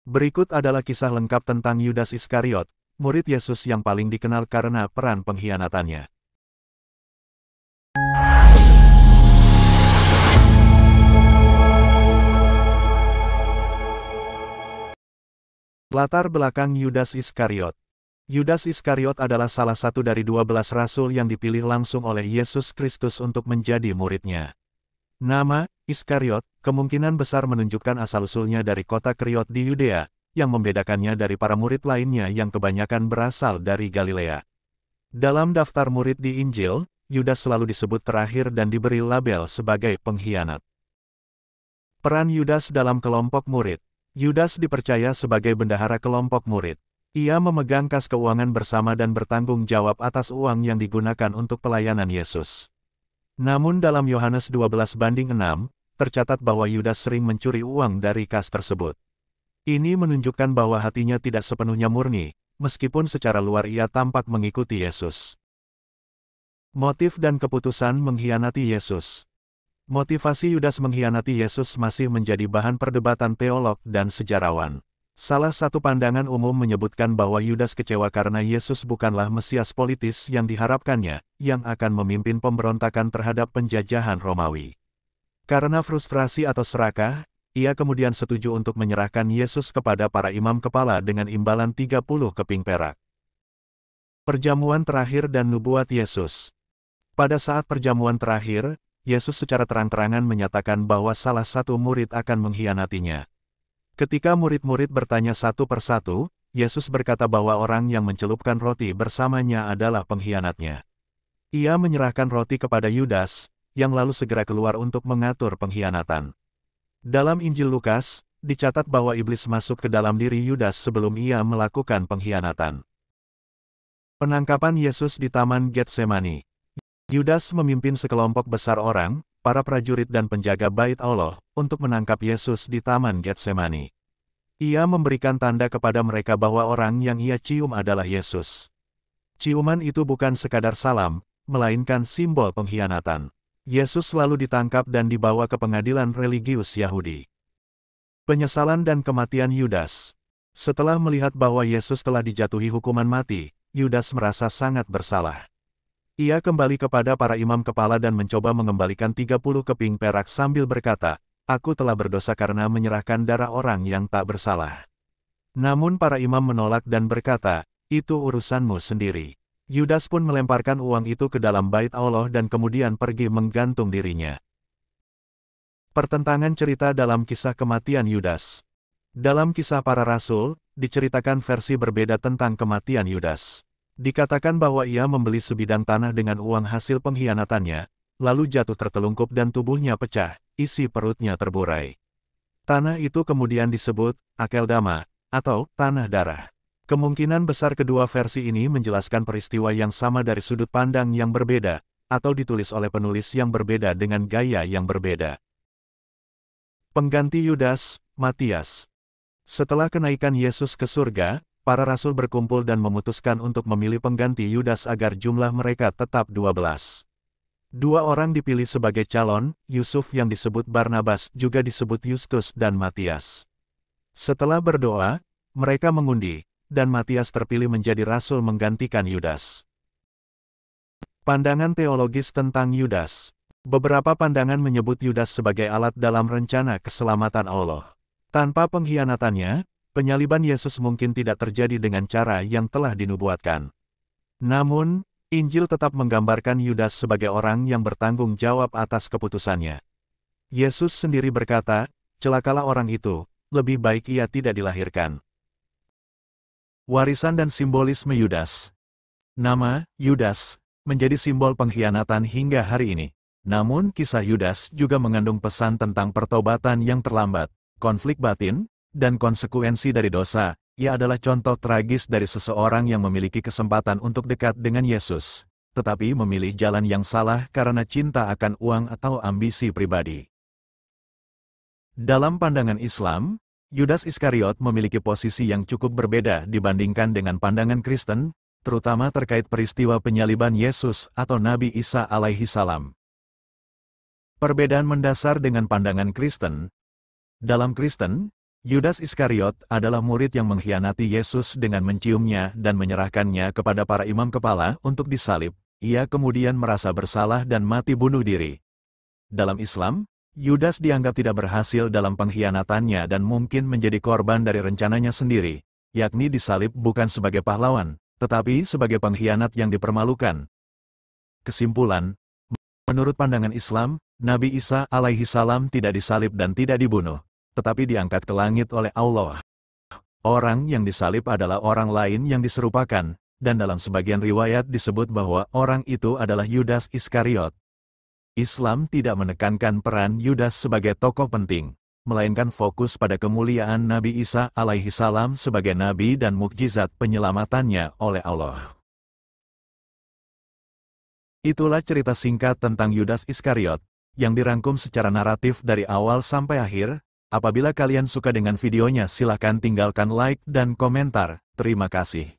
Berikut adalah kisah lengkap tentang Yudas Iskariot, murid Yesus yang paling dikenal karena peran pengkhianatannya. Latar belakang Yudas Iskariot. Yudas Iskariot adalah salah satu dari 12 rasul yang dipilih langsung oleh Yesus Kristus untuk menjadi muridnya. Nama, Iskariot, kemungkinan besar menunjukkan asal-usulnya dari kota Kriot di Yudea, yang membedakannya dari para murid lainnya yang kebanyakan berasal dari Galilea. Dalam daftar murid di Injil, Yudas selalu disebut terakhir dan diberi label sebagai pengkhianat. Peran Yudas dalam kelompok murid. Yudas dipercaya sebagai bendahara kelompok murid. Ia memegang kas keuangan bersama dan bertanggung jawab atas uang yang digunakan untuk pelayanan Yesus. Namun dalam Yohanes 12:6, tercatat bahwa Yudas sering mencuri uang dari kas tersebut. Ini menunjukkan bahwa hatinya tidak sepenuhnya murni, meskipun secara luar ia tampak mengikuti Yesus. Motif dan keputusan mengkhianati Yesus. Motivasi Yudas mengkhianati Yesus masih menjadi bahan perdebatan teolog dan sejarawan. Salah satu pandangan umum menyebutkan bahwa Yudas kecewa karena Yesus bukanlah Mesias politis yang diharapkannya, yang akan memimpin pemberontakan terhadap penjajahan Romawi. Karena frustrasi atau serakah, ia kemudian setuju untuk menyerahkan Yesus kepada para imam kepala dengan imbalan 30 keping perak. Perjamuan terakhir dan nubuat Yesus. Pada saat perjamuan terakhir, Yesus secara terang-terangan menyatakan bahwa salah satu murid akan mengkhianatinya. Ketika murid-murid bertanya satu persatu, Yesus berkata bahwa orang yang mencelupkan roti bersamanya adalah pengkhianatnya. Ia menyerahkan roti kepada Yudas, yang lalu segera keluar untuk mengatur pengkhianatan. Dalam Injil Lukas, dicatat bahwa iblis masuk ke dalam diri Yudas sebelum ia melakukan pengkhianatan. Penangkapan Yesus di Taman Getsemani. Yudas memimpin sekelompok besar orang, para prajurit dan penjaga Bait Allah, untuk menangkap Yesus di Taman Getsemani. Ia memberikan tanda kepada mereka bahwa orang yang ia cium adalah Yesus. Ciuman itu bukan sekadar salam, melainkan simbol pengkhianatan. Yesus lalu ditangkap dan dibawa ke pengadilan religius Yahudi. Penyesalan dan kematian Yudas. Setelah melihat bahwa Yesus telah dijatuhi hukuman mati, Yudas merasa sangat bersalah. Ia kembali kepada para imam kepala dan mencoba mengembalikan 30 keping perak sambil berkata, "Aku telah berdosa karena menyerahkan darah orang yang tak bersalah." Namun para imam menolak dan berkata, "Itu urusanmu sendiri." Yudas pun melemparkan uang itu ke dalam Bait Allah dan kemudian pergi menggantung dirinya. Pertentangan cerita dalam kisah kematian Yudas. Dalam kisah para rasul, diceritakan versi berbeda tentang kematian Yudas. Dikatakan bahwa ia membeli sebidang tanah dengan uang hasil pengkhianatannya, lalu jatuh tertelungkup dan tubuhnya pecah, isi perutnya terburai. Tanah itu kemudian disebut Akeldama, atau tanah darah. Kemungkinan besar kedua versi ini menjelaskan peristiwa yang sama dari sudut pandang yang berbeda, atau ditulis oleh penulis yang berbeda dengan gaya yang berbeda. Pengganti Yudas, Matias. Setelah kenaikan Yesus ke surga, para rasul berkumpul dan memutuskan untuk memilih pengganti Yudas agar jumlah mereka tetap 12. Dua orang dipilih sebagai calon, Yusuf yang disebut Barnabas juga disebut Yustus dan Matias. Setelah berdoa, mereka mengundi, dan Matias terpilih menjadi rasul menggantikan Yudas. Pandangan teologis tentang Yudas. Beberapa pandangan menyebut Yudas sebagai alat dalam rencana keselamatan Allah. Tanpa pengkhianatannya, penyaliban Yesus mungkin tidak terjadi dengan cara yang telah dinubuatkan. Namun, Injil tetap menggambarkan Yudas sebagai orang yang bertanggung jawab atas keputusannya. Yesus sendiri berkata, "Celakalah orang itu, lebih baik ia tidak dilahirkan." Warisan dan simbolisme Yudas. Nama, Yudas, menjadi simbol pengkhianatan hingga hari ini. Namun kisah Yudas juga mengandung pesan tentang pertobatan yang terlambat, konflik batin, dan konsekuensi dari dosa. Ia adalah contoh tragis dari seseorang yang memiliki kesempatan untuk dekat dengan Yesus, tetapi memilih jalan yang salah karena cinta akan uang atau ambisi pribadi. Dalam pandangan Islam, Yudas Iskariot memiliki posisi yang cukup berbeda dibandingkan dengan pandangan Kristen, terutama terkait peristiwa penyaliban Yesus atau Nabi Isa alaihi salam. Perbedaan mendasar dengan pandangan Kristen. Dalam Kristen, Yudas Iskariot adalah murid yang mengkhianati Yesus dengan menciumnya dan menyerahkannya kepada para imam kepala untuk disalib. Ia kemudian merasa bersalah dan mati bunuh diri. Dalam Islam, Yudas dianggap tidak berhasil dalam pengkhianatannya dan mungkin menjadi korban dari rencananya sendiri, yakni disalib bukan sebagai pahlawan, tetapi sebagai pengkhianat yang dipermalukan. Kesimpulan, menurut pandangan Islam, Nabi Isa alaihi salam tidak disalib dan tidak dibunuh, tetapi diangkat ke langit oleh Allah. Orang yang disalib adalah orang lain yang diserupakan, dan dalam sebagian riwayat disebut bahwa orang itu adalah Yudas Iskariot. Islam tidak menekankan peran Yudas sebagai tokoh penting, melainkan fokus pada kemuliaan Nabi Isa alaihi salam sebagai nabi dan mukjizat penyelamatannya oleh Allah. Itulah cerita singkat tentang Yudas Iskariot, yang dirangkum secara naratif dari awal sampai akhir. Apabila kalian suka dengan videonya, silakan tinggalkan like dan komentar. Terima kasih.